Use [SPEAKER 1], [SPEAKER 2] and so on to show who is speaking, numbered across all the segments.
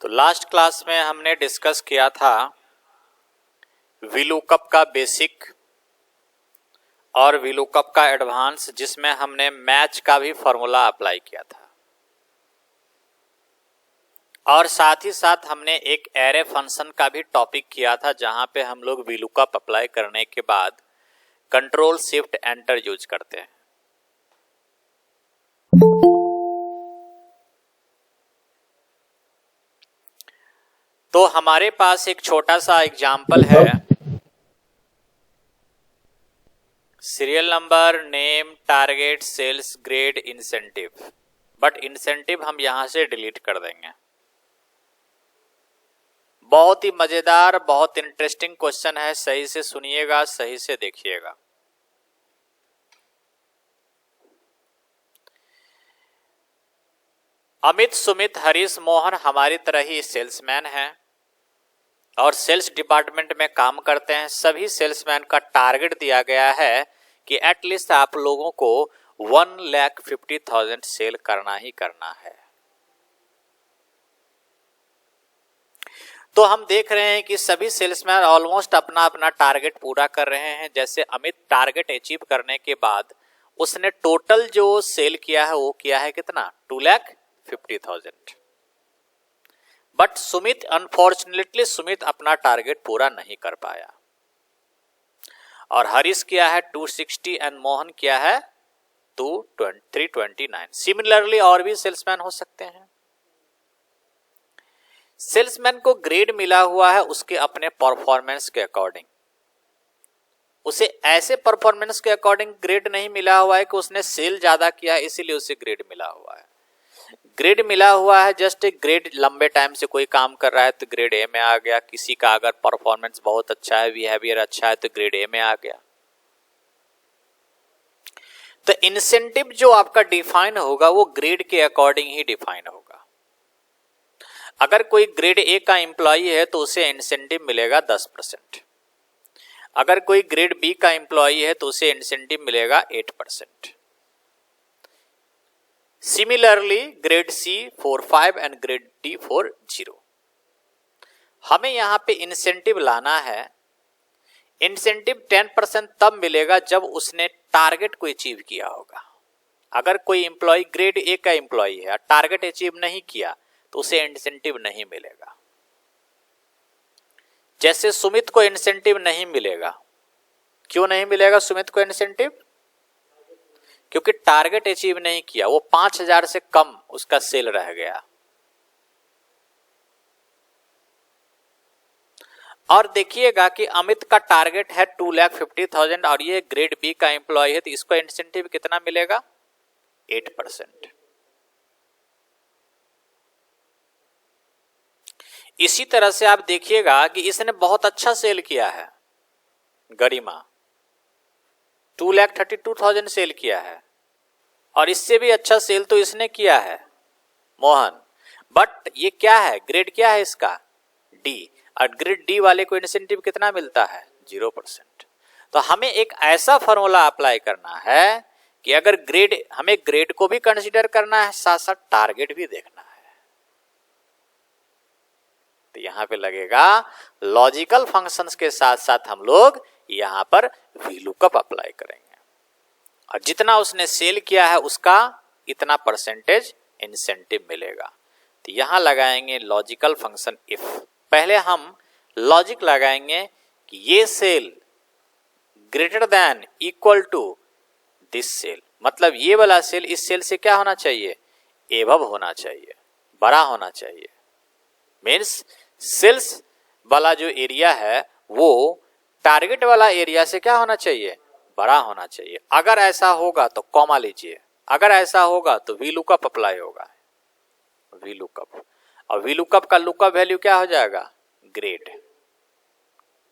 [SPEAKER 1] तो last class में हमने डिस्कस किया था वीलुकअप का बेसिक और वीलुकअप का एडवांस, जिसमें हमने मैच का भी फॉर्मूला अप्लाई किया था और साथ ही साथ हमने एक एरे फंक्शन का भी टॉपिक किया था, जहां पे हम लोग वीलुकअप अप्लाई करने के बाद कंट्रोल शिफ्ट एंटर यूज करते हैं। तो हमारे पास एक छोटा सा एग्जाम्पल है, serial number, name, target, sales, grade, incentive, but incentive हम यहां से डिलीट कर देंगे। बहुत ही मजेदार, बहुत इंटरेस्टिंग क्वेश्चन है, सही से सुनिएगा, सही से देखिएगा। अमित, सुमित, हरीश, मोहन हमारी तरह ही सेल्समैन हैं और सेल्स डिपार्टमेंट में काम करते हैं। सभी सेल्समैन का टारगेट दिया गया है कि एटलीस्ट आप लोगों को 1,50,000 सेल करना ही करना है। तो हम देख रहे हैं कि सभी सेल्समैन ऑलमोस्ट अपना अपना टारगेट पूरा कर रहे हैं। जैसे अमित टारगेट अचीव करने के बाद उसने टोटल जो सेल किया है वो किया है कितना, 2,50,000। बट सुमित, अनफॉर्चुनेटली सुमित अपना टारगेट पूरा नहीं कर पाया। और हरीश किया है 260 एंड मोहन किया है 329। सिमिलरली और भी सेल्समैन हो सकते हैं। सेल्समैन को ग्रेड मिला हुआ है उसके अपने परफॉर्मेंस के अकॉर्डिंग। उसे ऐसे परफॉर्मेंस के अकॉर्डिंग ग्रेड नहीं मिला हुआ है कि उसने सेल ज्यादा किया है इसीलिए उसे ग्रेड मिला हुआ है। ग्रेड मिला हुआ है जस्ट एक ग्रेड, लंबे टाइम से कोई काम कर रहा है तो ग्रेड ए में आ गया। किसी का अगर परफॉर्मेंस बहुत अच्छा है, बिहेवियर अच्छा है तो ग्रेड ए में आ गया। तो इंसेंटिव जो आपका डिफाइन होगा वो ग्रेड के अकॉर्डिंग ही डिफाइन होगा। अगर कोई ग्रेड ए का एम्प्लॉई है तो उसे इंसेंटिव मिलेगा 10%। अगर कोई ग्रेड बी का एम्प्लॉई है तो उसे इंसेंटिव मिलेगा 8%। Similarly grade C 4-5 and grade D 4-0। हमें यहां पे इंसेंटिव लाना है। इंसेंटिव 10% तब मिलेगा जब उसने टारगेट को अचीव किया होगा। अगर कोई एम्प्लॉय ग्रेड ए का एम्प्लॉय है, टारगेट अचीव नहीं किया तो उसे इंसेंटिव नहीं मिलेगा। जैसे सुमित को इंसेंटिव नहीं मिलेगा। क्यों नहीं मिलेगा सुमित को इंसेंटिव? क्योंकि टारगेट अचीव नहीं किया, वो 5,000 से कम उसका सेल रह गया। और देखिएगा कि अमित का टारगेट है 2,50,000 और ये ग्रेड बी का एम्प्लॉय है तो इसको इंसेंटिव कितना मिलेगा, 8%। इसी तरह से आप देखिएगा कि इसने बहुत अच्छा सेल किया है। गरिमा 2,32,000 सेल किया है और इससे भी अच्छा सेल तो इसने किया है मोहन। बट ये क्या है, ग्रेड क्या है इसका, डी, और ग्रेड डी वाले को इंसेंटिव कितना मिलता है, 0%। तो हमें एक ऐसा फॉर्मूला अप्लाई करना है कि अगर ग्रेड, हमें ग्रेड को भी कंसीडर करना है, साथ साथ टारगेट भी देखना है। तो यहां पे लगेगा लॉजिकल फंक्शंस के साथ साथ हम लोग यहां पर वीलुकअप अप्लाई करेंगे और जितना उसने सेल किया है उसका इतना परसेंटेज इंसेंटिव मिलेगा। तो यहां लगाएंगे लॉजिकल फंक्शन इफ। पहले हम लॉजिक लगाएंगे कि ये cell greater than equal to this cell, मतलब ये वाला सेल इस सेल से क्या होना चाहिए, एबव होना चाहिए, बड़ा होना चाहिए। मीन्स सेल्स वाला जो एरिया है वो टारगेट वाला एरिया से क्या होना चाहिए, बड़ा होना चाहिए। अगर ऐसा होगा तो कॉमा लीजिए, अगर ऐसा होगा तो वीलुकअप अप्लाई होगा, वीलुकअप। और वीलुकअप का लुकअप वैल्यू क्या हो जाएगा, ग्रेड,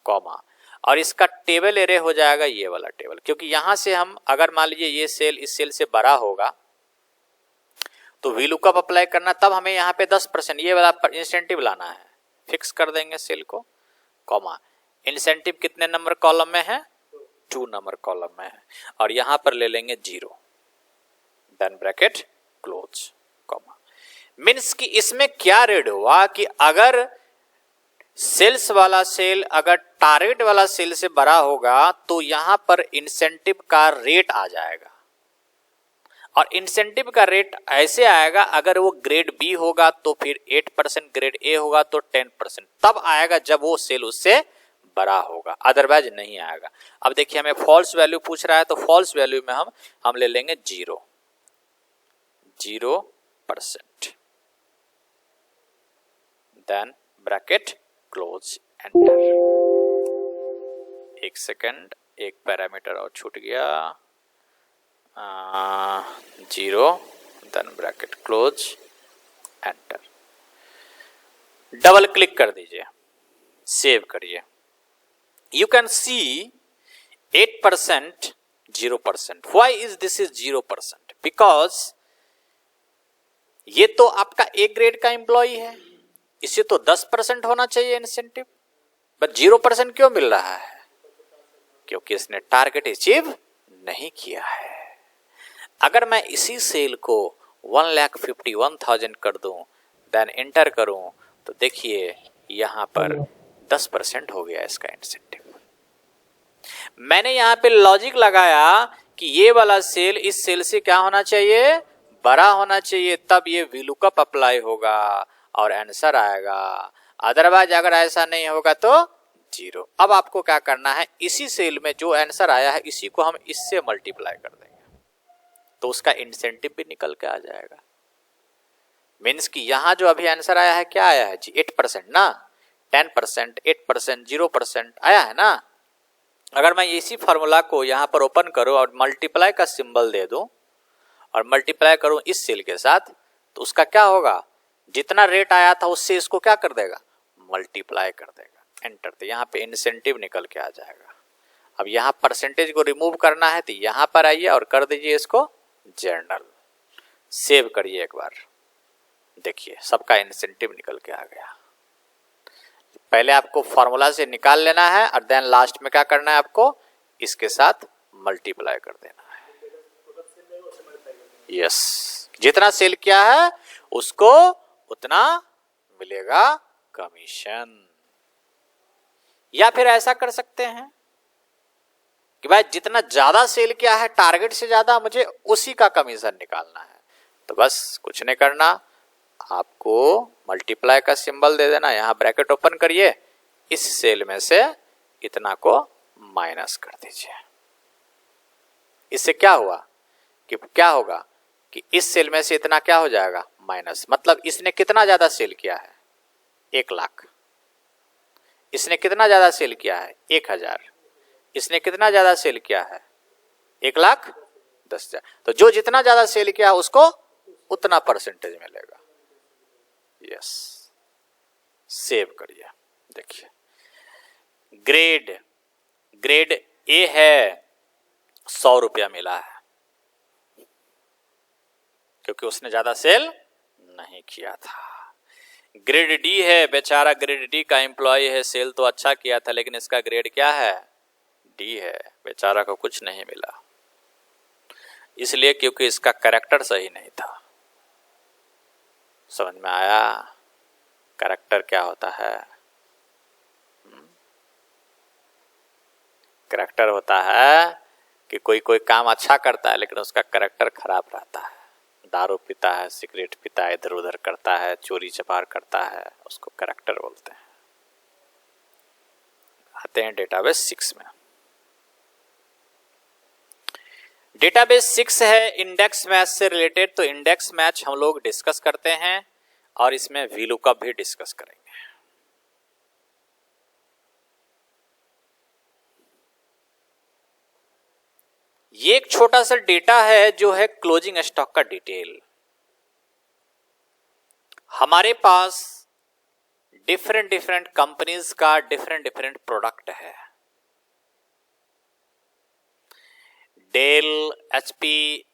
[SPEAKER 1] कॉमा, और इसका टेबल एरे हो जाएगा ये वाला टेबल। क्योंकि यहां से हम अगर मान लीजिए ये सेल इस सेल से बड़ा होगा तो वीलुकअप अप्लाई करना, तब हमें यहाँ पे 10% ये वाला इंसेंटिव लाना है। फिक्स कर देंगे सेल को, कॉमा, इंसेंटिव कितने नंबर कॉलम में है, 2 नंबर कॉलम में है, और यहां पर ले लेंगे 0, then bracket close, comma. Means कि इसमें क्या रीड हुआ कि अगर सेल्स वाला सेल अगर टारगेट वाला सेल से बड़ा होगा तो यहां पर इंसेंटिव का रेट आ जाएगा, और इंसेंटिव का रेट ऐसे आएगा, अगर वो ग्रेड बी होगा तो फिर 8%, ग्रेड ए होगा तो 10%, तब आएगा जब वो सेल उससे बड़ा होगा, अदरवाइज नहीं आएगा। अब देखिए हमें फॉल्स वैल्यू पूछ रहा है, तो फॉल्स वैल्यू में हम ले लेंगे 0%, देन ब्रैकेट क्लोज, एंटर। एक सेकंड, एक पैरामीटर और छूट गया, 0 then bracket close, enter. Double click कर दीजिए, सेव करिए। You can see 8%, 0%। Why is this is 0%? Because ये तो आपका ए ग्रेड का एम्प्लॉय है, इसे तो 10% होना चाहिए इंसेंटिव, बट 0% क्यों मिल रहा है? क्योंकि इसने टारगेट अचीव नहीं किया है। अगर मैं इसी सेल को 1,51,000 कर दूं, देन एंटर करूं, तो देखिए यहां पर 10% हो गया इसका इंसेंटिव। मैंने यहां पे लॉजिक लगाया कि ये वाला सेल इस सेल से क्या होना चाहिए, बड़ा होना चाहिए, तब ये VLOOKUP अप्लाई होगा और आंसर आएगा, अदरवाइज अगर ऐसा नहीं होगा तो 0। अब आपको क्या करना है, इसी सेल में जो आंसर आया है इसी को हम इससे मल्टीप्लाई कर देंगे, तो उसका इंसेंटिव भी निकल के आ जाएगा। मीन्स कि यहां जो अभी आंसर आया है क्या आया है जी, 8% ना, 10%, 8%, 0% आया है ना। अगर मैं इसी फॉर्मूला को यहां पर ओपन करूं और मल्टीप्लाई का सिंबल दे दूं और मल्टीप्लाई करूं इस सेल के साथ, तो उसका क्या होगा, जितना रेट आया था उससे इसको क्या कर देगा, मल्टीप्लाई कर देगा, एंटर। तो यहाँ पे इंसेंटिव निकल के आ जाएगा। अब यहाँ परसेंटेज को रिमूव करना है तो यहाँ पर आइए और कर दीजिए इसको जर्नल, सेव करिए एक बार, देखिए सबका इंसेंटिव निकल के आ गया। पहले आपको फॉर्मूला से निकाल लेना है और देन लास्ट में क्या करना है, आपको इसके साथ मल्टीप्लाई कर देना है। यस, जितना सेल किया है उसको उतना मिलेगा कमीशन। या फिर ऐसा कर सकते हैं कि भाई जितना ज्यादा सेल किया है टारगेट से ज्यादा, मुझे उसी का कमीशन निकालना है, तो बस कुछ नहीं करना, आपको मल्टीप्लाई का सिंबल दे देना, यहां ब्रैकेट ओपन करिए, इस सेल में से इतना को माइनस कर दीजिए। इससे क्या हुआ कि क्या होगा कि इस सेल में से इतना क्या हो जाएगा, माइनस, मतलब इसने कितना ज्यादा सेल किया है, 1 लाख। इसने कितना ज्यादा सेल किया है, 1000। इसने कितना ज्यादा सेल किया है, 1,10,000। तो जो जितना ज्यादा सेल किया उसको उतना परसेंटेज मिलेगा। यस, सेव करिए। देखिए ग्रेड ए है, 100 रुपया मिला है क्योंकि उसने ज्यादा सेल नहीं किया था। ग्रेड डी है, बेचारा ग्रेड डी का एम्प्लॉय है, सेल तो अच्छा किया था लेकिन इसका ग्रेड क्या है, डी है, बेचारा को कुछ नहीं मिला, इसलिए क्योंकि इसका कैरेक्टर सही नहीं था। समझ में आया कैरेक्टर क्या होता है? कैरेक्टर होता है कि कोई कोई काम अच्छा करता है लेकिन उसका कैरेक्टर खराब रहता है, दारू पीता है, सिगरेट पीता है, इधर उधर करता है, चोरी चपार करता है, उसको कैरेक्टर बोलते हैं। आते हैं डेटाबेस 6 में। डेटाबेस 6 है इंडेक्स मैच से रिलेटेड, तो इंडेक्स मैच हम लोग डिस्कस करते हैं और इसमें VLOOKUP भी डिस्कस करेंगे। ये एक छोटा सा डेटा है जो है क्लोजिंग स्टॉक का डिटेल। हमारे पास डिफरेंट कंपनीज का डिफरेंट प्रोडक्ट है, Dell, HP,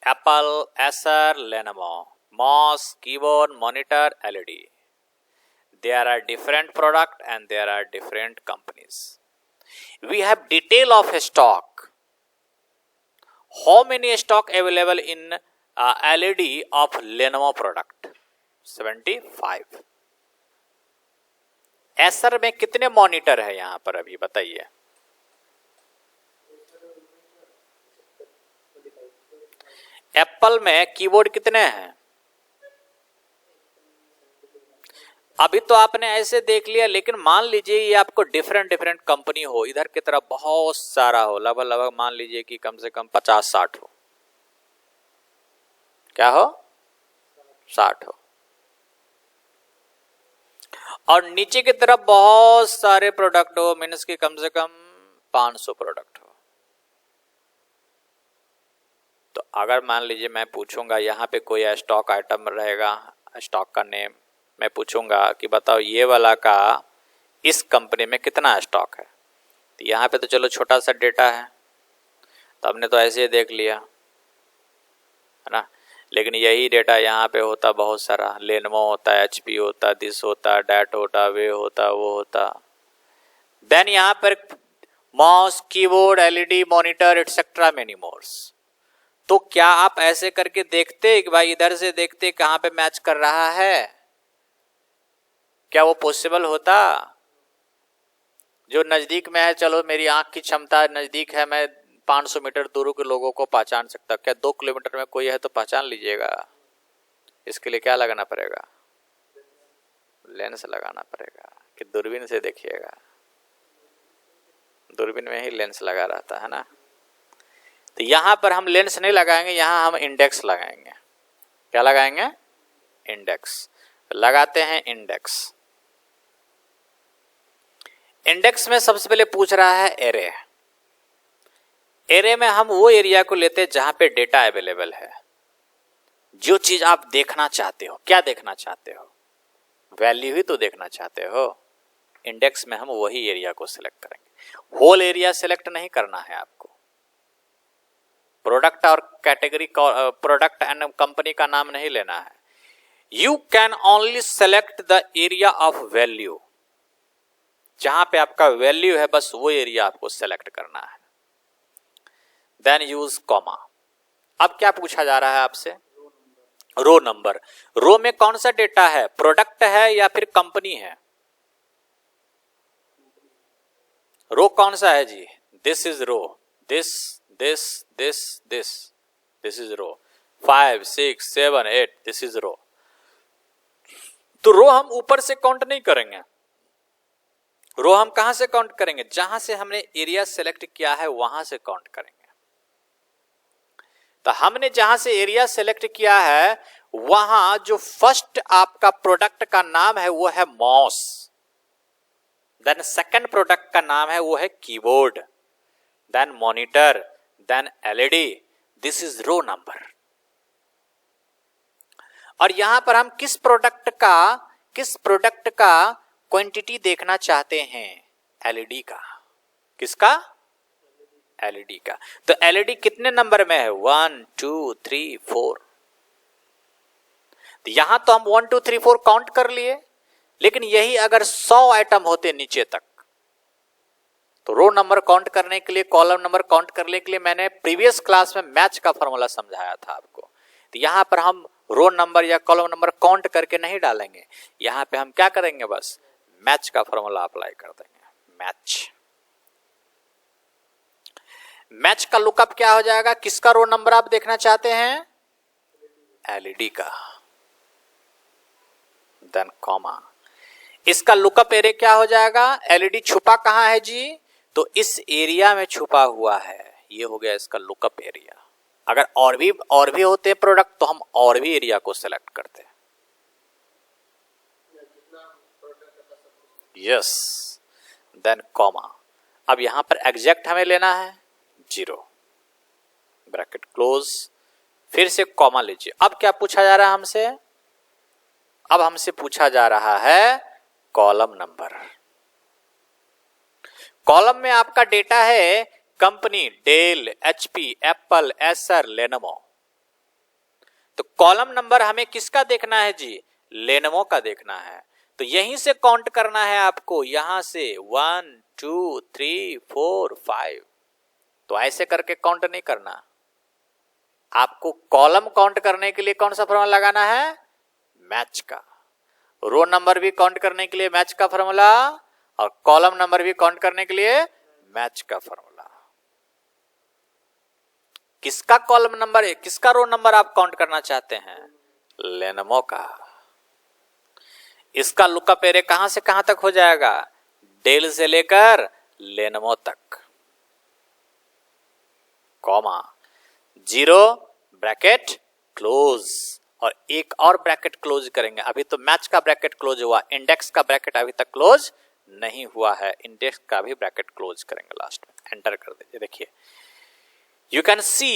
[SPEAKER 1] Apple, Acer, Lenovo, mouse, keyboard, monitor, LED. There are different product and there are different companies. We have detail of stock. How many stock available in LED of Lenovo product? 75। Acer में कितने monitor है यहां पर अभी बताइए? Apple में keyboard कितने हैं? अभी तो आपने ऐसे देख लिया, लेकिन मान लीजिए ये आपको डिफरेंट डिफरेंट कंपनी हो, इधर की तरफ बहुत सारा हो, लगभग लगभग मान लीजिए कि कम से कम 50-60 हो। क्या हो? 60 हो। और नीचे की तरफ बहुत सारे प्रोडक्ट हो, मीन्स की कम से कम 500 प्रोडक्ट हो। तो अगर मान लीजिए मैं पूछूंगा यहाँ पे कोई स्टॉक आइटम रहेगा, स्टॉक का नेम मैं पूछूंगा कि बताओ ये वाला का इस कंपनी में कितना स्टॉक है, तो यहाँ पे तो चलो छोटा सा डेटा है, तो हमने तो ऐसे ही देख लिया है ना। लेकिन यही डेटा यहाँ पे होता बहुत सारा, लेनोवो होता, एचपी होता, दिस होता, डैट होता, वे होता, वो होता। देन यहाँ पर mouse, keyboard, LED, monitor etcetera many mores. तो क्या आप ऐसे करके देखते कि भाई इधर से देखते कहाँ पे मैच कर रहा है? क्या वो पॉसिबल होता? जो नजदीक में है, चलो मेरी आंख की क्षमता नजदीक है, मैं 500 मीटर दूर के लोगों को पहचान सकता। क्या 2 किलोमीटर में कोई है तो पहचान लीजिएगा? इसके लिए क्या लगाना पड़ेगा? लेंस लगाना पड़ेगा कि दूरबीन से देखिएगा? दूरबीन में ही लेंस लगा रहता है ना। तो यहां पर हम लेंस नहीं लगाएंगे, यहां हम इंडेक्स लगाएंगे। क्या लगाएंगे? इंडेक्स। लगाते हैं इंडेक्स। इंडेक्स में सबसे पहले पूछ रहा है एरे। एरे में हम वो एरिया को लेते हैं जहां पे डेटा अवेलेबल है, जो चीज आप देखना चाहते हो। क्या देखना चाहते हो? वैल्यू ही तो देखना चाहते हो। इंडेक्स में हम वही एरिया को सिलेक्ट करेंगे। होल एरिया सिलेक्ट नहीं करना है आपको। प्रोडक्ट और कैटेगरी, प्रोडक्ट एंड कंपनी का नाम नहीं लेना है। You can only select the area of value. जहां पे आपका वैल्यू है बस वो एरिया आपको सेलेक्ट करना है। Then use comma. अब क्या पूछा जा रहा है आपसे? रो नंबर। रो में कौन सा डेटा है? प्रोडक्ट है या फिर कंपनी है? रो कौन सा है जी? This is row. This this this this this is row. 5 6 7 8 this is row. तो रो हम ऊपर से काउंट नहीं करेंगे। रो हम कहां से काउंट करेंगे? जहां से हमने एरिया सेलेक्ट किया है वहां से काउंट करेंगे। तो हमने जहां से एरिया सेलेक्ट किया है वहां जो फर्स्ट आपका प्रोडक्ट का नाम है वो है माउस। देन सेकंड प्रोडक्ट का नाम है वो है keyboard, then monitor, then LED. This is row number. और यहां पर हम किस प्रोडक्ट का क्वांटिटी देखना चाहते हैं? एलईडी का। किसका? एलईडी का। तो एलईडी कितने नंबर में है? 1 2 3 4। तो यहां तो हम 1 2 3 4 काउंट कर लिए, लेकिन यही अगर 100 आइटम होते नीचे तक, तो रो नंबर काउंट करने के लिए, कॉलम नंबर काउंट करने के लिए मैंने प्रीवियस क्लास में मैच का फॉर्मूला समझाया था आपको। तो यहां पर हम रो नंबर या कॉलम नंबर काउंट करके नहीं डालेंगे। यहां पे हम क्या करेंगे? बस मैच का फॉर्मूला अप्लाई कर देंगे। मैच। मैच का लुकअप क्या हो जाएगा? किसका रो नंबर आप देखना चाहते हैं? एलईडी का। Then comma. इसका लुकअप एरिया क्या हो जाएगा? एलईडी छुपा कहां है जी? तो इस एरिया में छुपा हुआ है। ये हो गया इसका लुकअप एरिया। अगर और भी होते हैं प्रोडक्ट तो हम और भी एरिया को सिलेक्ट करते हैं। यस। Then comma. अब यहां पर एग्जैक्ट हमें लेना है 0, ब्रैकेट क्लोज, फिर से कॉमा लीजिए। अब क्या पूछा जा रहा है हमसे? अब हमसे पूछा जा रहा है कॉलम नंबर। कॉलम में आपका डेटा है company Dell, HP, Apple, Acer, Lenovo. तो कॉलम नंबर हमें किसका देखना है जी? लेनोवो का देखना है। तो यहीं से काउंट करना है आपको, यहां से 1 2 3 4 5। तो ऐसे करके काउंट नहीं करना। आपको कॉलम काउंट करने के लिए कौन सा फॉर्मूला लगाना है? मैच का, रो नंबर भी काउंट करने के लिए मैच का फॉर्मूला और कॉलम नंबर भी काउंट करने के लिए मैच का फॉर्मूला। किसका कॉलम नंबर है, किसका रो नंबर आप काउंट करना चाहते हैं? लेनमो का। इसका लुकअप एरे कहां से कहां तक हो जाएगा? डेल से लेकर लेनमो तक, कॉमा, 0 ब्रैकेट क्लोज, और एक और ब्रैकेट क्लोज करेंगे। अभी तो मैच का ब्रैकेट क्लोज हुआ, इंडेक्स का ब्रैकेट अभी तक क्लोज नहीं हुआ है, इंडेक्स का भी ब्रैकेट क्लोज करेंगे लास्ट में। एंटर कर दीजिए। देखिए, you can see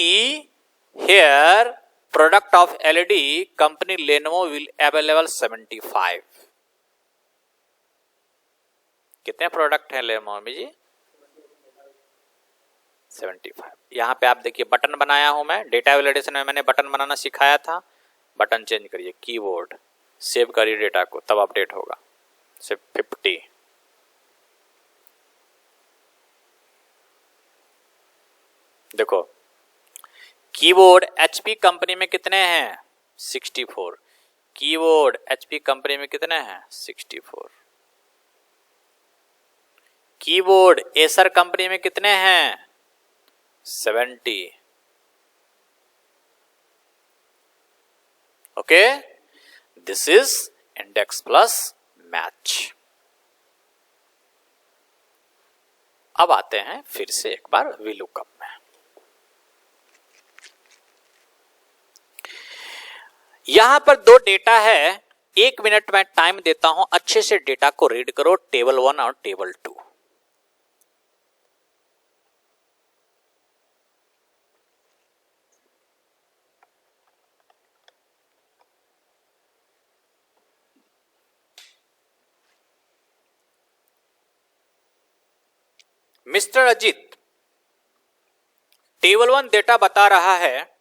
[SPEAKER 1] here product of LED company Lenovo will available 75। कितने प्रोडक्ट हैं लेनोवो में जी? 75। यहां पे आप देखिए बटन बनाया हूं मैं, डेटा वैलिडेशन में मैंने बटन बनाना सिखाया था। बटन चेंज करिए, कीबोर्ड सेव करिए डेटा को, तब अपडेट होगा। सिर्फ 50। देखो, कीबोर्ड एचपी कंपनी में कितने हैं? 64। कीबोर्ड एचपी कंपनी में कितने हैं? 64। कीबोर्ड एसर कंपनी में कितने हैं? 70। Okay, this is index plus match. अब आते हैं फिर से एक बार वीलुकअप में। यहां पर दो डेटा है, 1 मिनट में टाइम देता हूं, अच्छे से डेटा को रीड करो, टेबल 1 और table 2। Mister Ajit, table 1 data बता रहा है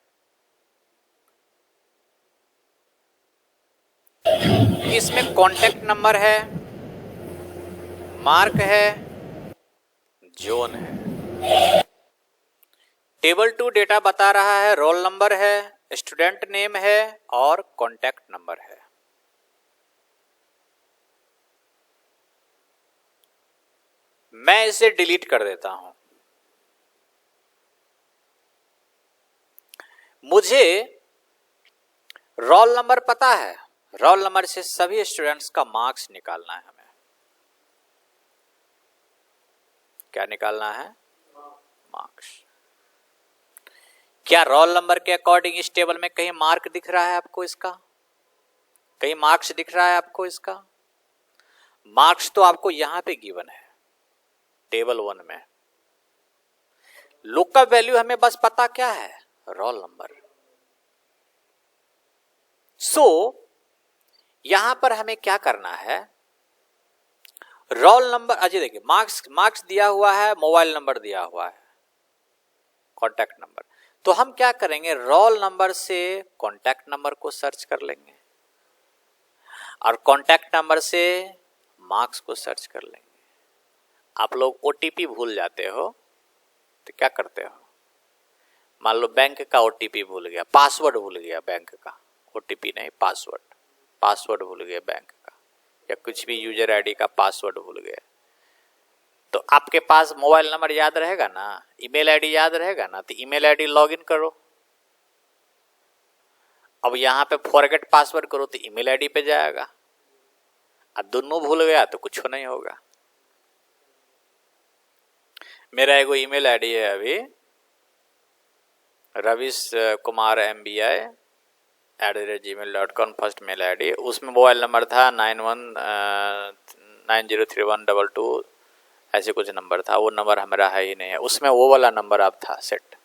[SPEAKER 1] कि इसमें कॉन्टैक्ट नंबर है, मार्क है, जोन है। टेबल 2 डेटा बता रहा है रोल नंबर है, स्टूडेंट नेम है और कॉन्टैक्ट नंबर है। मैं इसे डिलीट कर देता हूं। मुझे रोल नंबर पता है, रोल नंबर से सभी स्टूडेंट्स का मार्क्स निकालना है। हमें क्या निकालना है? मार्क्स। क्या रोल नंबर के अकॉर्डिंग इस टेबल में कहीं मार्क दिख रहा है आपको? इसका कहीं मार्क्स दिख रहा है आपको? इसका मार्क्स तो आपको यहां पे गिवन है टेबल 1 में। लुकअप वैल्यू हमें बस पता क्या है? Roll number. सो यहां पर हमें क्या करना है? रोल नंबर, अजय देखिए, मार्क्स दिया हुआ है, मोबाइल नंबर दिया हुआ है, कॉन्टैक्ट नंबर। तो हम क्या करेंगे? रोल नंबर से कॉन्टैक्ट नंबर को सर्च कर लेंगे और कॉन्टैक्ट नंबर से मार्क्स को सर्च कर लेंगे। आप लोग ओटीपी भूल जाते हो तो क्या करते हो? मान लो बैंक का ओटीपी भूल गया, पासवर्ड भूल गया बैंक का, ओटीपी नहीं पासवर्ड भूल गया बैंक का, या कुछ भी यूजर आईडी का पासवर्ड भूल गया, तो आपके पास मोबाइल नंबर याद रहेगा ना, ईमेल आईडी याद रहेगा ना, तो ईमेल आईडी लॉगिन करो। अब यहां पे फॉरगेट पासवर्ड करो तो ईमेल आईडी पे जाएगा। अब दोनों भूल गया तो कुछ नहीं होगा। मेरा एगो ईमेल आईडी है अभी ravish.kumar@gmail.com फर्स्ट मेल आईडी, उसमें मोबाइल नंबर था 91903122, ऐसे कुछ नंबर था, वो नंबर हमारा है ही नहीं है उसमें, वो वाला नंबर अब था सेट।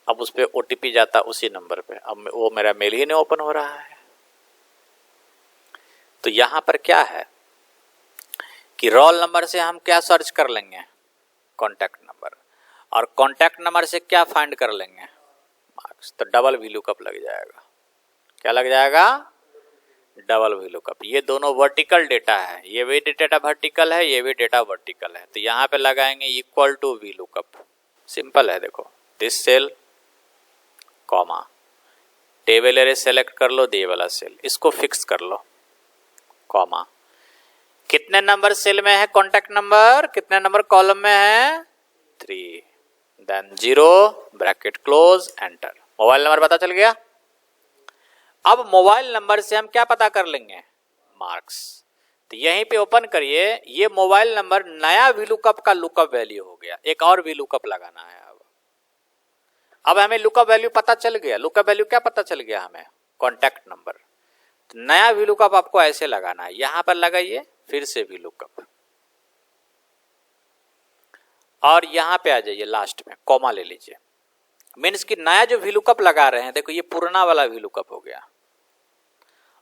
[SPEAKER 1] अब उस पर ओटीपी जाता उसी नंबर पे, अब वो मेरा मेल ही नहीं ओपन हो रहा है। तो यहां पर क्या है कि रोल नंबर से हम क्या सर्च कर लेंगे? कॉन्टैक्ट नंबर, और कॉन्टैक्ट नंबर से क्या फाइंड कर लेंगे? मार्क्स। तो डबल वीलुकअप लग जाएगा। क्या लग जाएगा? Double VLOOKUP. ये दोनों वर्टिकल डेटा है, ये भी डेटा वर्टिकल है, ये भी डेटा वर्टिकल है, तो यहां पे लगाएंगे इक्वल टू वीलुकअप। सिंपल है, देखो, this cell comma table array select कर लो, ये वाला सेल, इसको फिक्स कर लो, कॉमा। कितने नंबर सेल में है कॉन्टैक्ट नंबर, कितने नंबर कॉलम में है, 3, then 0 bracket close, enter. Mobile number पता चल गया। अब मोबाइल नंबर से हम क्या पता कर लेंगे, मार्क्स। तो यहीं पे ओपन करिए, ये मोबाइल नंबर नया VLOOKUP का लुकअप वैल्यू हो गया, एक और VLOOKUP लगाना है। अब हमें लुकअप वैल्यू पता चल गया। लुकअप वैल्यू क्या पता चल गया हमें, कॉन्टैक्ट नंबर। तो नया VLOOKUP आपको ऐसे लगाना है, यहां पर लगाइए, फिर से VLOOKUP, और यहां पे आ जाइए लास्ट में, कॉमा ले लीजिए। मीन्स कि नया जो VLOOKUP लगा रहे हैं, देखो ये पुराना वाला VLOOKUP हो गया,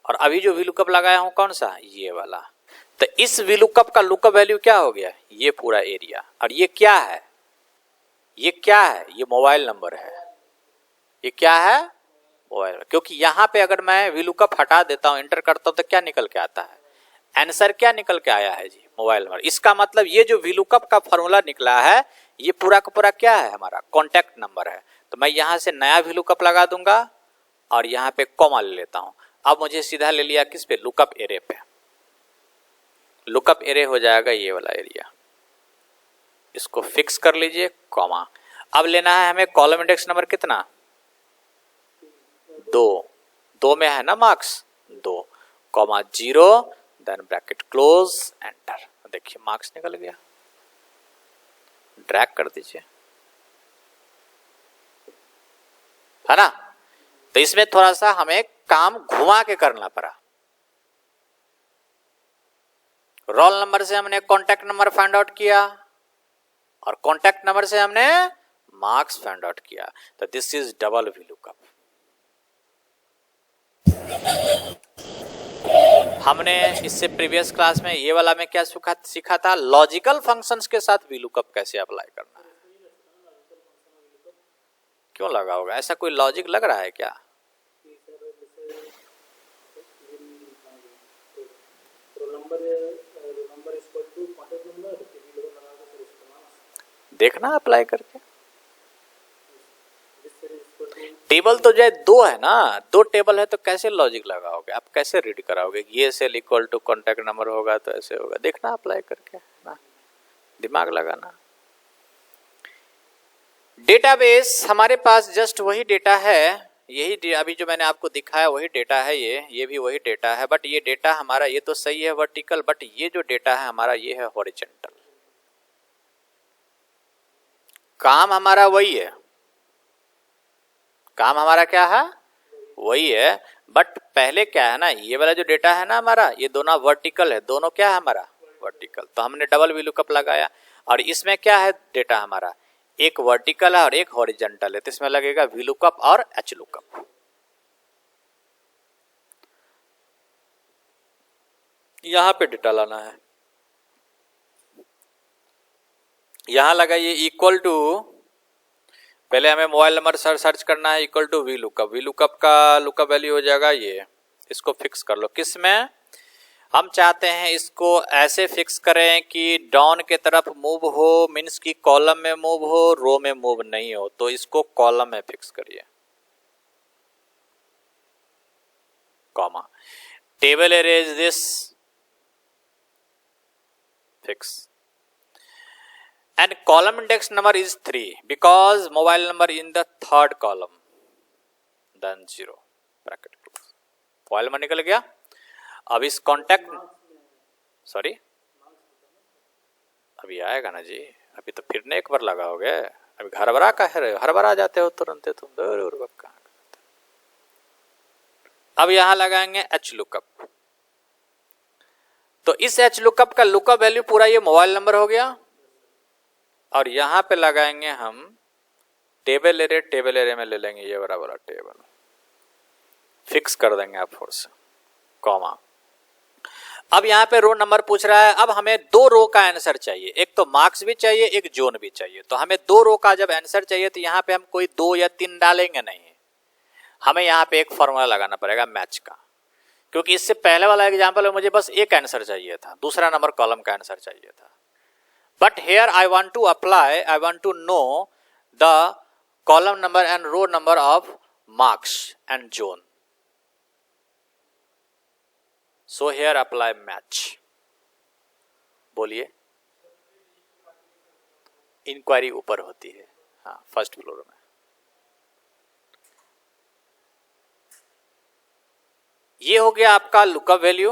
[SPEAKER 1] और अभी जो VLOOKUP लगाया हूं कौन सा, ये वाला। तो इस VLOOKUP का लुकअप वैल्यू क्या हो गया, ये पूरा एरिया। और ये क्या है, ये क्या है, ये मोबाइल नंबर है। ये क्या है, मोबाइल। क्योंकि यहां पे अगर मैं VLOOKUP हटा देता हूं, एंटर करता हूं, तो क्या निकल के आता है, आंसर क्या निकल के आया है जी, मोबाइल नंबर। इसका मतलब ये जो VLOOKUP का फॉर्मूला निकला है, ये पूरा का पूरा क्या है, हमारा कॉन्टैक्ट नंबर है। तो मैं यहां से नया VLOOKUP लगा दूंगा, और यहां पे कॉमा ले लेता हूं। अब मुझे सीधा ले लिया किस पे, लुकअप एरे पे। लुकअप एरे हो जाएगा ये वाला एरिया, इसको फिक्स कर लीजिए, कॉमा। अब लेना है हमें कॉलम इंडेक्स नंबर कितना, 2 में है ना marks, 2, comma 0, then bracket close, enter. देखिए मार्क्स निकल गया। ड्रैग कर दीजिए, है ना। तो इसमें थोड़ा सा हमें काम घुमा के करना पड़ा। रोल नंबर से हमने कॉन्टैक्ट नंबर फाइंड आउट किया, और कॉन्टैक्ट नंबर से हमने मार्क्स फाइंड आउट किया। तो दिस इज डबल VLOOKUP। हमने इससे प्रीवियस क्लास में ये वाला में क्या सीखा था, लॉजिकल फंक्शंस के साथ VLOOKUP कैसे अप्लाई करना है। क्यों लगा होगा, ऐसा कोई लॉजिक लग रहा है क्या, देखना अप्लाई करके। टेबल तो जो 2 है ना, 2 टेबल है, तो कैसे लॉजिक लगाओगे आप, कैसे रीड कराओगे, ये cell equal to contact number होगा तो ऐसे होगा। देखना अप्लाई करके ना, दिमाग लगाना। डेटाबेस हमारे पास जस्ट वही डेटा है, यही अभी जो मैंने आपको दिखाया वही डेटा है, ये भी वही डेटा है। बट ये डेटा हमारा, ये तो सही है वर्टिकल, बट ये जो डेटा है हमारा ये है हॉरिजॉन्टल। काम हमारा वही है, काम हमारा क्या है, वही है। बट पहले क्या है ना, ये वाला जो डेटा है ना हमारा, ये दोनों वर्टिकल है, दोनों क्या है हमारा, वर्टिकल। तो हमने डबल VLOOKUP लगाया, और इसमें क्या है डेटा हमारा, एक वर्टिकल है और एक हॉरिजॉन्टल है। तो इसमें लगेगा VLOOKUP और HLOOKUP। यहां पे डेटा लाना है, यहां लगाइए इक्वल टू, पहले हमें मोबाइल नंबर सर्च करना है, इक्वल टू VLOOKUP। VLOOKUP का लुकअप वैल्यू हो जाएगा ये, इसको फिक्स कर लो। किस में, हम चाहते हैं इसको ऐसे फिक्स करें कि डाउन के तरफ मूव हो, मीन्स कि कॉलम में मूव हो, रो में मूव नहीं हो। तो इसको कॉलम में फिक्स करिए, comma. Table array is this, fix. And column index number is 3 because mobile number in the 3rd column, then 0 bracket close। Mobile number निकल गया। अब इस कॉन्टैक्ट, सॉरी अभी आएगा ना जी, अभी तो फिर एक बार लगाओगे, अभी हरबरा का है, हरबरा जाते हो तुरंत तुम। अब यहां लगाएंगे HLOOKUP। तो इस HLOOKUP का लुकअप वैल्यू पूरा ये मोबाइल नंबर हो गया, और यहां पे लगाएंगे हम टेबल एरे। टेबल एरे में ले लेंगे ये बराबर टेबल, फिक्स कर देंगे आप फोर्स से, कॉमा। अब यहां पे रो नंबर पूछ रहा है। अब हमें 2 रो का आंसर चाहिए, एक तो मार्क्स भी चाहिए, एक जोन भी चाहिए। तो हमें 2 रो का जब आंसर चाहिए, तो यहां पे हम कोई 2 या 3 डालेंगे नहीं, हमें यहां पे एक फॉर्मूला लगाना पड़ेगा मैच का। क्योंकि इससे पहले वाला एग्जाम्पल में मुझे बस एक आंसर चाहिए था, दूसरा नंबर कॉलम का आंसर चाहिए था। But here I want to apply, I want to know the column number and row number of marks and zone. So here apply match. बोलिए, इंक्वायरी ऊपर होती है, हाँ, फर्स्ट फ्लोर में। ये हो गया आपका लुकअप वैल्यू।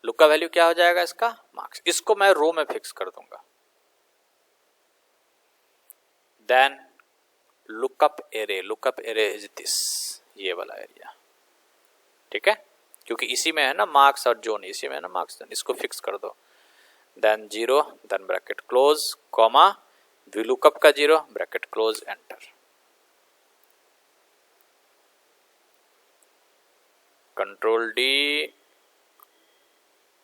[SPEAKER 1] लुकअप वैल्यू क्या हो जाएगा इसका? मार्क्स। इसको मैं रो में फिक्स कर दूंगा। Then lookup array is this, ये वाला एरिया, ठीक है, क्योंकि इसी में है ना मार्क्स और जोन, इसी में है ना मार्क्स, इसको फिक्स कर दो। Then 0, then bracket close, comma, VLOOKUP का 0, bracket close, enter. Control D,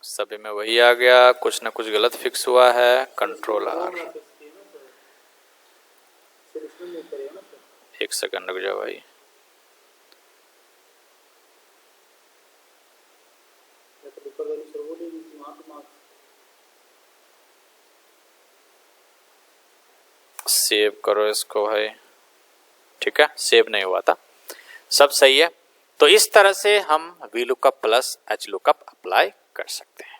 [SPEAKER 1] सभी में वही आ गया, कुछ ना कुछ गलत फिक्स हुआ है। कंट्रोल R, एक सेकंड रुक जाओ भाई। सेव करो इसको भाई, ठीक है, सेव नहीं हुआ था, सब सही है। तो इस तरह से हम VLOOKUP प्लस HLOOKUP अप्लाई कर सकते हैं।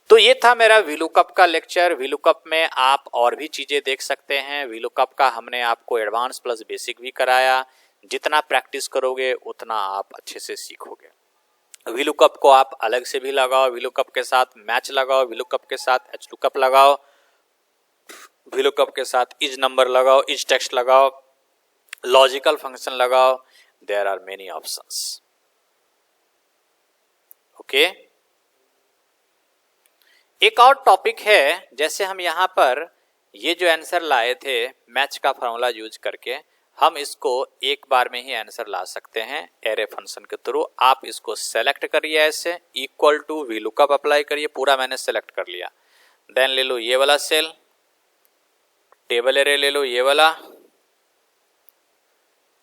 [SPEAKER 1] तो ये था मेरा VLOOKUP का लेक्चर। VLOOKUP में आप और भी चीजें देख सकते हैं। VLOOKUP का हमने आपको एडवांस प्लस बेसिक भी कराया। जितना प्रैक्टिस करोगे उतना आप अच्छे से सीखोगे। VLOOKUP को आप अलग से भी लगाओ, VLOOKUP के साथ मैच लगाओ, VLOOKUP के साथ HLOOKUP लगाओ, VLOOKUP के साथ इज नंबर लगाओ, इज टेक्स्ट लगाओ, लॉजिकल फंक्शन लगाओ। There are many options. Okay, एक और टॉपिक है, जैसे हम यहां पर ये जो आंसर लाए थे मैच का फॉर्मूला यूज करके, हम इसको एक बार में ही आंसर ला सकते हैं एरे फंक्शन के थ्रू। आप इसको सेलेक्ट करिए, ऐसे इक्वल टू VLOOKUP अप्लाई करिए, पूरा मैंने सेलेक्ट कर लिया। देन ले लो ये वाला सेल, टेबल एरे ले लो ये वाला,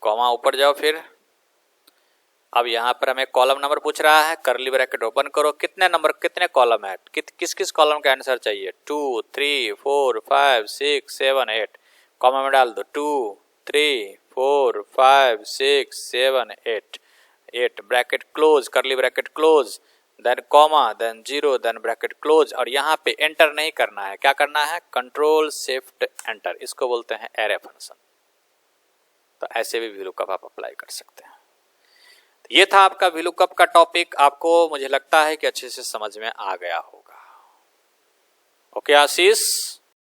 [SPEAKER 1] कॉमा ऊपर जाओ। फिर अब यहां पर हमें कॉलम नंबर पूछ रहा है, कर्ली ब्रैकेट ओपन करो, कितने नंबर, कितने कॉलम है, किस किस कॉलम का आंसर चाहिए, 2, 3, 4, 5, 6, 7, 8, कॉमा में डाल दो 2, 3, 4, 5, 6, 7, 8, bracket close, curly bracket close, then comma, then 0, then bracket close. और यहाँ पे एंटर नहीं करना है, क्या करना है, कंट्रोल शिफ्ट एंटर, इसको बोलते हैं एरे फंक्शन। तो ऐसे भी VLOOKUP आप अप्लाई कर सकते हैं। ये था आपका VLOOKUP का टॉपिक। आपको मुझे लगता है कि अच्छे से समझ में आ गया होगा। ओके आशीष।